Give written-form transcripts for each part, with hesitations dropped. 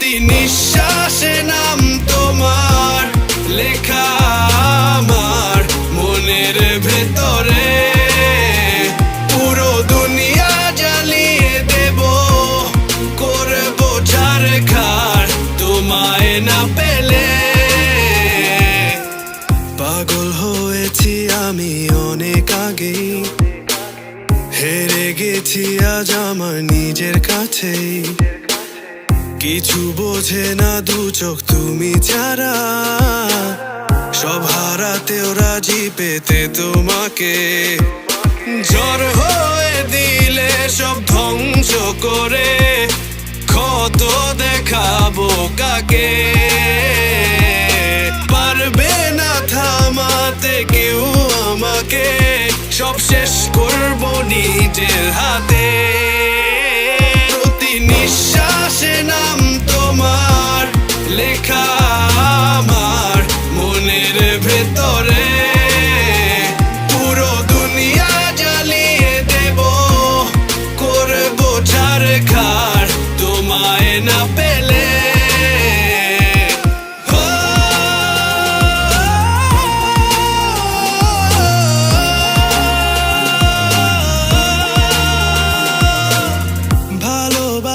প্রতি নিঃশ্বাসে নাম তোমার লেখা আমার মনের ভেতরে। পুরো দুনিয়া জ্বালিয়ে দেব, করব ছারখার তোমায় না পেলে। পাগল হয়েছি আমি অনেক আগেই, হেরে গেছি আজ আমার নিজের কাছেই। কিছু বোঝে না দু চোখ তুমি ছাড়া, সব হারাতেও রাজি পেতে তোমাকে। ঝড় হয়ে দিলে সব ধ্বংস করে, ক্ষত দেখাবো কাকে। পারবে না থামাতে কেউ আমাকে, সব শেষ করবো নিজের হাতে। প্রতি নিঃশ্বাসে নাম তোমার লেখা আমার মনের ভেতরে। পুরো দুনিয়া জ্বালিয়ে দেব, করবো ছারখার তোমায় না পেলে।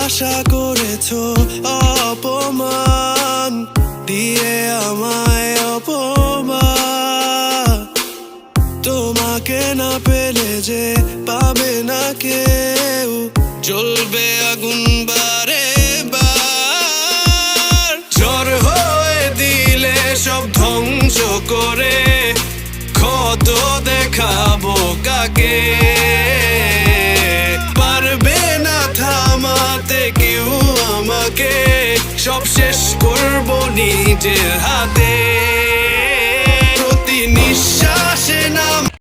আশা করেছো অপমান দিয়ে আমায় অপমান, তোমাকে না পেলে যে পাবে না কেউ, জ্বলবে আগুন বারে বার। ঝড় হয়ে দিলে সব ধ্বংস করে, ক্ষত দেখাবো কাকে। পারবে না থামাতে কেউ আমাকে, সব শেষ করবো নিজের হাতে। প্রতি নিঃশ্বাস